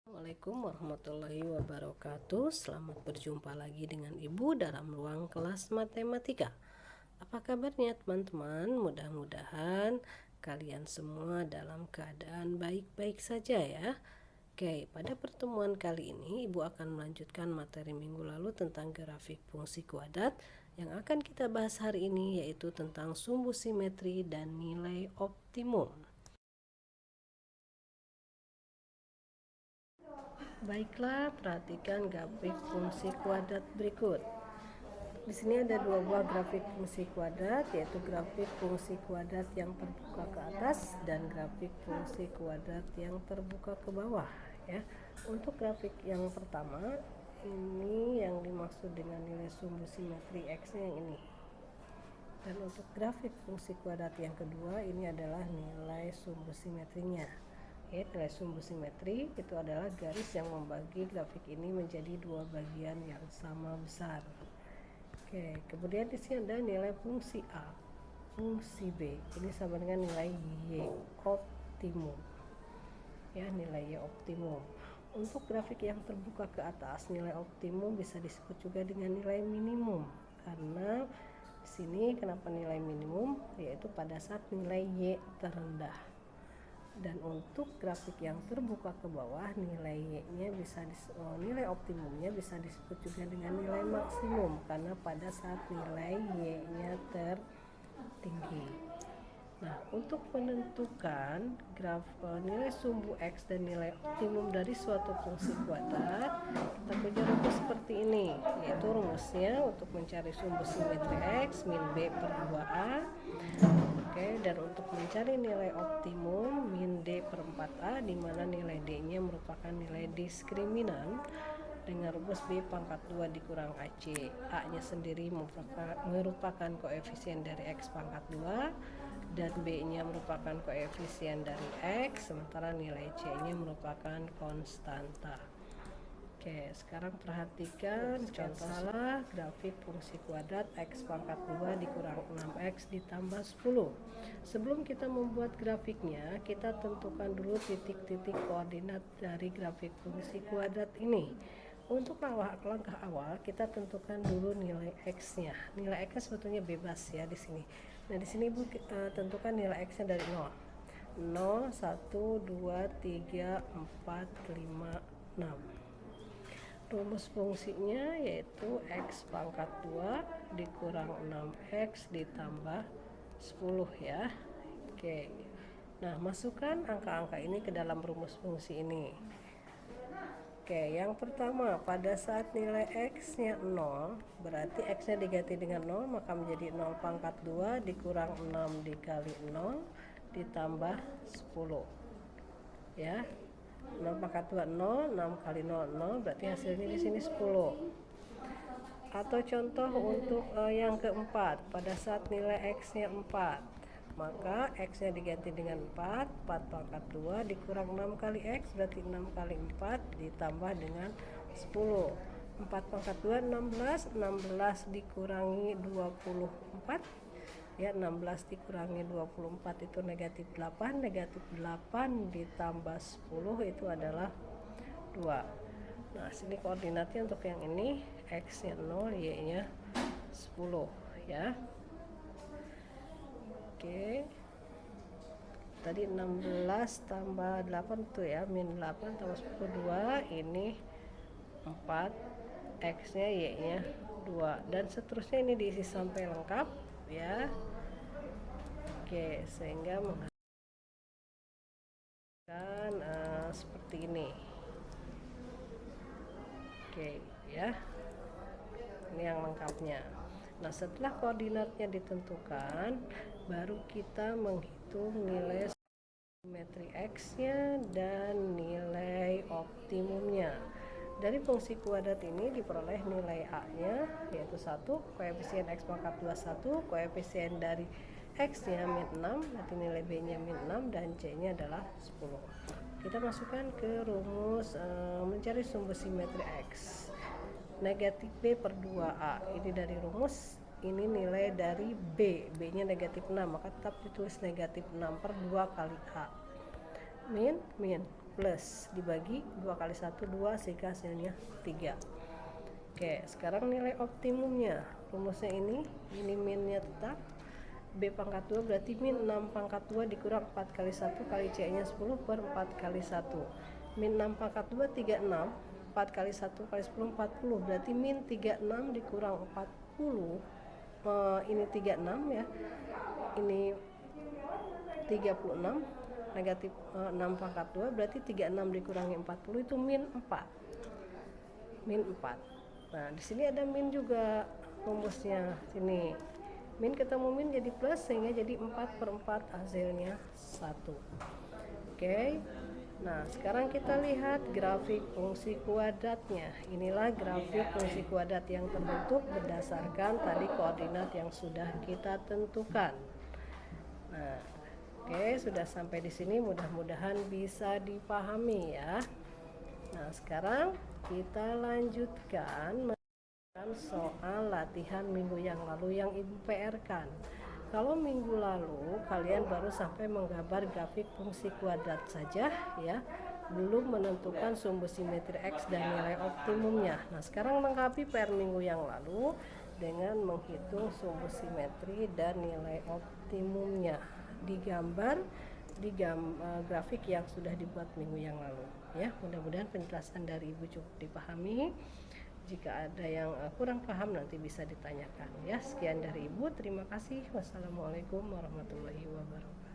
Assalamualaikum warahmatullahi wabarakatuh. Selamat berjumpa lagi dengan Ibu dalam ruang kelas matematika. Apa kabarnya teman-teman? Mudah-mudahan kalian semua dalam keadaan baik-baik saja ya. Oke, pada pertemuan kali ini Ibu akan melanjutkan materi minggu lalu tentang grafik fungsi kuadrat. Yang akan kita bahas hari ini yaitu tentang sumbu simetri dan nilai optimum. Baiklah, perhatikan grafik fungsi kuadrat berikut. Di sini ada dua buah grafik fungsi kuadrat, yaitu grafik fungsi kuadrat yang terbuka ke atas dan grafik fungsi kuadrat yang terbuka ke bawah ya. Untuk grafik yang pertama, ini yang dimaksud dengan nilai sumbu simetri X-nya yang ini. Dan untuk grafik fungsi kuadrat yang kedua, ini adalah nilai sumbu simetrinya. Nilai sumbu simetri itu adalah garis yang membagi grafik ini menjadi dua bagian yang sama besar. Kemudian di sini ada nilai fungsi A, fungsi B. Ini sama dengan nilai Y optimum. Ya, nilai Y optimum. Untuk grafik yang terbuka ke atas, nilai optimum bisa disebut juga dengan nilai minimum. Karena di sini kenapa nilai minimum? Yaitu pada saat nilai Y terendah. Dan untuk grafik yang terbuka ke bawah, nilai Y-nya nilai optimumnya bisa disebut juga dengan nilai maksimum karena pada saat nilai Y-nya tertinggi. Nah, untuk menentukan nilai sumbu X dan nilai optimum dari suatu fungsi kuadrat, kita punya rumus seperti ini, yaitu rumusnya untuk mencari sumbu simetri X min B per 2A. Dan untuk mencari nilai optimum min D per 4A, di mana nilai D-nya merupakan nilai diskriminan dengan rumus B pangkat 2 dikurang AC. A-nya sendiri merupakan koefisien dari X pangkat 2 dan B-nya merupakan koefisien dari X, sementara nilai C-nya merupakan konstanta. Sekarang perhatikan contoh salah grafik fungsi kuadrat X pangkat 2 dikurang 6X ditambah 10. Sebelum kita membuat grafiknya, kita tentukan dulu titik-titik koordinat dari grafik fungsi kuadrat ini. Untuk langkah awal, kita tentukan dulu nilai X-nya. Nilai X sebetulnya bebas ya di sini. Nah, di sini Ibu tentukan nilai X-nya dari 0. 0, 1, 2, 3, 4, 5, 6. Rumus fungsinya yaitu X pangkat 2 dikurang 6X ditambah 10 ya. Nah, masukkan angka-angka ini ke dalam rumus fungsi ini. Yang pertama, pada saat nilai X-nya 0, berarti X-nya diganti dengan 0, maka menjadi 0 pangkat 2 dikurang 6 dikali 0 ditambah 10. Ya. 0 pangkat 2 0, 6 kali 0 0, berarti hasilnya di sini 10. Atau contoh untuk yang keempat, pada saat nilai X-nya 4, maka X-nya diganti dengan 4 pangkat 2 dikurang 6 kali X, berarti 6 kali 4 ditambah dengan 10. 4 pangkat 2 16 dikurangi 24 ya, 16 dikurangi 24 itu negatif 8 ditambah 10 itu adalah 2. Nah, sini koordinatnya untuk yang ini X nya 0, Y nya 10 ya. Tadi 16 tambah 8 itu ya, min 8 tambah 10 2, ini 4, X nya Y nya 2, dan seterusnya ini diisi sampai lengkap ya. Sehingga menghasilkan seperti ini. Ya. Ini yang lengkapnya. Nah, setelah koordinatnya ditentukan, baru kita menghitung nilai simetri X-nya dan nilai optimumnya. Dari fungsi kuadrat ini diperoleh nilai A-nya yaitu 1, koefisien X pangkat 2 1, koefisien dari X-nya min 6, berarti nilai B-nya min 6 dan C-nya adalah 10. Kita masukkan ke rumus mencari sumbu simetri X. Negatif B per 2A. Ini dari rumus, ini nilai dari B. B-nya negatif 6, maka tetap ditulis negatif 6 per 2 kali A. Min plus, dibagi 2 kali 1 2 sehingga hasilnya 3. Oke, sekarang nilai optimumnya. Rumusnya ini minnya tetap B pangkat 2 berarti min 6 pangkat 2 dikurang 4 kali 1 kali C nya 10 per 4 kali 1. Min 6 pangkat 2 36, 4 kali 1 kali 10 40, berarti min 36 dikurang 40, ini 36 ya, ini 36, negatif 6 pangkat 2 berarti 36 dikurangi 40 itu min 4. Nah, di sini ada min juga rumusnya. Sini min ketemu min jadi plus sehingga jadi 4 per 4 hasilnya 1. Oke. Nah, sekarang kita lihat grafik fungsi kuadratnya. Inilah grafik fungsi kuadrat yang terbentuk berdasarkan tadi koordinat yang sudah kita tentukan. Nah, oke, sudah sampai di sini, mudah-mudahan bisa dipahami ya. Nah, sekarang kita lanjutkan soal latihan minggu yang lalu yang Ibu PR-kan. Kalau minggu lalu kalian baru sampai menggambar grafik fungsi kuadrat saja ya, belum menentukan sumbu simetri X dan nilai optimumnya. Nah, sekarang lengkapi PR minggu yang lalu dengan menghitung sumbu simetri dan nilai optimumnya, digambar di grafik yang sudah dibuat minggu yang lalu ya. Mudah-mudahan penjelasan dari Ibu cukup dipahami. Jika ada yang kurang paham nanti bisa ditanyakan ya. Sekian dari Ibu, terima kasih. Wassalamualaikum warahmatullahi wabarakatuh.